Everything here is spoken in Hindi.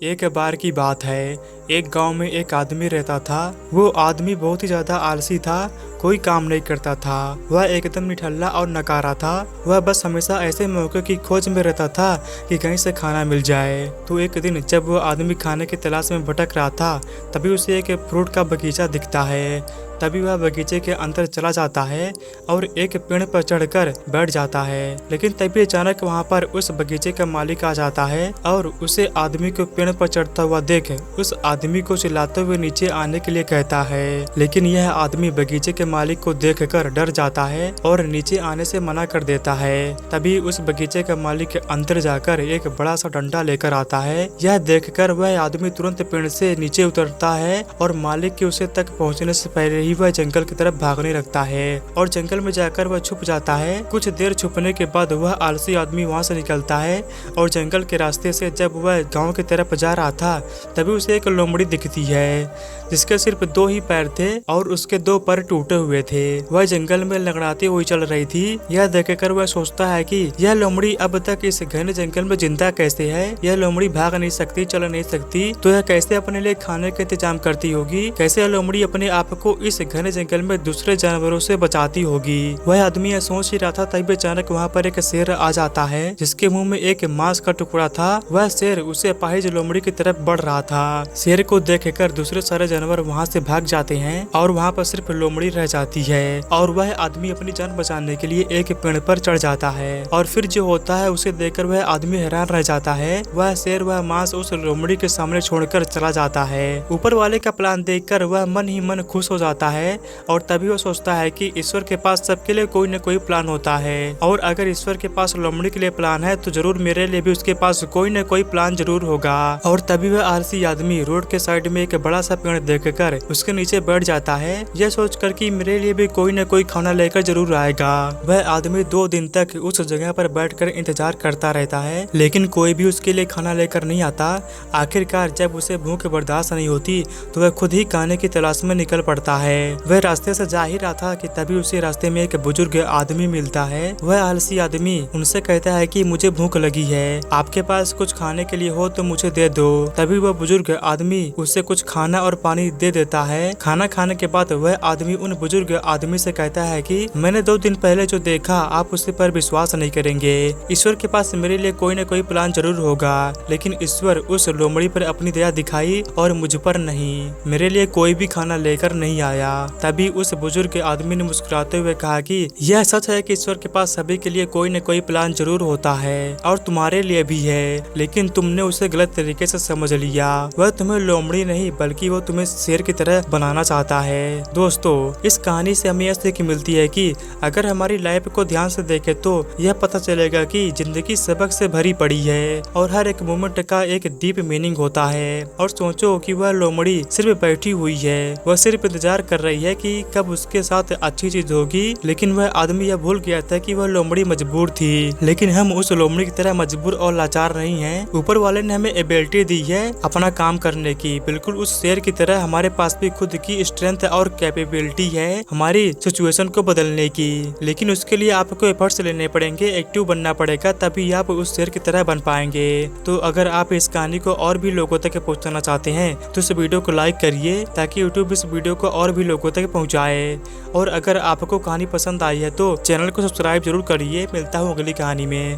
एक बार की बात है। एक गांव में एक आदमी रहता था। वो आदमी बहुत ही ज्यादा आलसी था। कोई काम नहीं करता था। वह एकदम निठल्ला और नकारा था। वह बस हमेशा ऐसे मौके की खोज में रहता था कि कहीं से खाना मिल जाए। तो एक दिन जब वो आदमी खाने की तलाश में भटक रहा था, तभी उसे एक फ्रूट का बगीचा दिखता है। तभी वह बगीचे के अंदर चला जाता है और एक पेड़ पर चढ़कर बैठ जाता है। लेकिन तभी अचानक वहां पर उस बगीचे का मालिक आ जाता है और उसे आदमी को पेड़ पर चढ़ता हुआ देख उस आदमी को चिल्लाते हुए नीचे आने के लिए कहता है। लेकिन यह आदमी बगीचे के मालिक को देखकर डर जाता है और नीचे आने से मना कर देता है। तभी उस बगीचे का मालिक अंदर जाकर एक बड़ा सा डंडा लेकर आता है। यह देखकर वह आदमी तुरंत पेड़ से नीचे उतरता है और मालिक के उसे तक पहुंचने से पहले ही वह जंगल की तरफ भागने लगता है और जंगल में जाकर वह छुप जाता है। कुछ देर छुपने के बाद वह आलसी आदमी वहां से निकलता है और जंगल के रास्ते से जब वह गांव की तरफ जा रहा था, तभी उसे एक लोमड़ी दिखती है जिसके सिर्फ 2 ही पैर थे और उसके 2 पर टूटे हुए थे। वह जंगल में लंगड़ाती हुई चल रही थी। यह देखकर वह सोचता है कि यह लोमड़ी अब तक इस घने जंगल में जिंदा कैसे है। यह लोमड़ी भाग नहीं सकती, चल नहीं सकती, तो यह कैसे अपने लिए खाने का इंतजाम करती होगी। कैसे यह लोमड़ी अपने आप को इस घने जंगल में दूसरे जानवरों से बचाती होगी। वह आदमी यह सोच ही रहा था, तभी अचानक वहाँ पर एक शेर आ जाता है जिसके मुंह में एक मांस का टुकड़ा था। वह शेर उसे अपाहिज लोमड़ी की तरफ बढ़ रहा था। शेर को देखकर दूसरे सारे जानवर वहाँ से भाग जाते हैं और वहाँ पर सिर्फ लोमड़ी रह जाती है और वह आदमी अपनी जान बचाने के लिए एक पेड़ पर चढ़ जाता है। और फिर जो होता है उसे देखकर वह आदमी हैरान रह जाता है। वह शेर वह मांस उस लोमड़ी के सामने छोड़कर चला जाता है। ऊपर वाले का प्लान देखकर वह मन ही मन खुश हो जाता है और तभी वो सोचता है कि ईश्वर के पास सबके लिए कोई न कोई प्लान होता है और अगर ईश्वर के पास लोमड़ी के लिए प्लान है तो जरूर मेरे लिए भी उसके पास कोई न कोई प्लान जरूर होगा। और तभी वह आलसी आदमी रोड के साइड में एक बड़ा सा पेड़ देखकर उसके नीचे बैठ जाता है, यह सोचकर कि मेरे लिए भी कोई न कोई खाना लेकर जरूर आएगा। वह आदमी 2 दिन तक उस जगह पर बैठकर इंतजार करता रहता है, लेकिन कोई भी उसके लिए खाना लेकर नहीं आता। आखिरकार जब उसे भूख बर्दाश्त नहीं होती तो वह खुद ही खाने की तलाश में निकल पड़ता है। वह रास्ते से जा ही रहा था कि तभी उसे रास्ते में एक बुजुर्ग आदमी मिलता है। वह आलसी आदमी उनसे कहता है कि मुझे भूख लगी है, आपके पास कुछ खाने के लिए हो तो मुझे दे दो। तभी वह बुजुर्ग आदमी उसे कुछ खाना और पानी दे देता है। खाना खाने के बाद वह आदमी उन बुजुर्ग आदमी से कहता है कि मैंने 2 दिन पहले जो देखा आप उस पर विश्वास नहीं करेंगे। ईश्वर के पास मेरे लिए कोई न कोई प्लान जरूर होगा, लेकिन ईश्वर उस लोमड़ी पर अपनी दया दिखाई और मुझ पर नहीं। मेरे लिए कोई भी खाना लेकर नहीं आया। तभी उस बुजुर्ग आदमी ने मुस्कुराते हुए कहा कि यह सच है कि ईश्वर के पास सभी के लिए कोई न कोई प्लान जरूर होता है और तुम्हारे लिए भी है, लेकिन तुमने उसे गलत तरीके से समझ लिया। वह तुम्हें लोमड़ी नहीं बल्कि वो तुम्हें शेर की तरह बनाना चाहता है। दोस्तों, इस कहानी से हमें यह सीख मिलती है कि अगर हमारी लाइफ को ध्यान से देखें तो यह पता चलेगा कि जिंदगी सबक से भरी पड़ी है और हर एक मोमेंट का एक डीप मीनिंग होता है। और सोचो कि वह लोमड़ी सिर्फ बैठी हुई है, वह सिर्फ इंतजार कर रही है कि कब उसके साथ अच्छी चीज होगी, लेकिन वह आदमी यह भूल गया था कि वह लोमड़ी मजबूर थी। लेकिन हम उस लोमड़ी की तरह मजबूर और लाचार नहीं हैं। ऊपर वाले ने हमें एबिलिटी दी है अपना काम करने की। बिल्कुल उस शेर की तरह हमारे पास भी खुद की स्ट्रेंथ और कैपेबिलिटी है हमारी सिचुएशन को बदलने की, लेकिन उसके लिए आपको एफर्ट्स लेने पड़ेंगे, एक्टिव बनना पड़ेगा, तभी आप उस शेर की तरह बन पाएंगे। तो अगर आप इस कहानी को और भी लोगों तक पहुंचाना चाहते हैं तो इस वीडियो को लाइक करिए ताकि यूट्यूब इस वीडियो को और भी लोगों तक पहुंचाए। और अगर आपको कहानी पसंद आई है तो चैनल को सब्सक्राइब जरूर करिए। मिलता हूँ अगली कहानी में।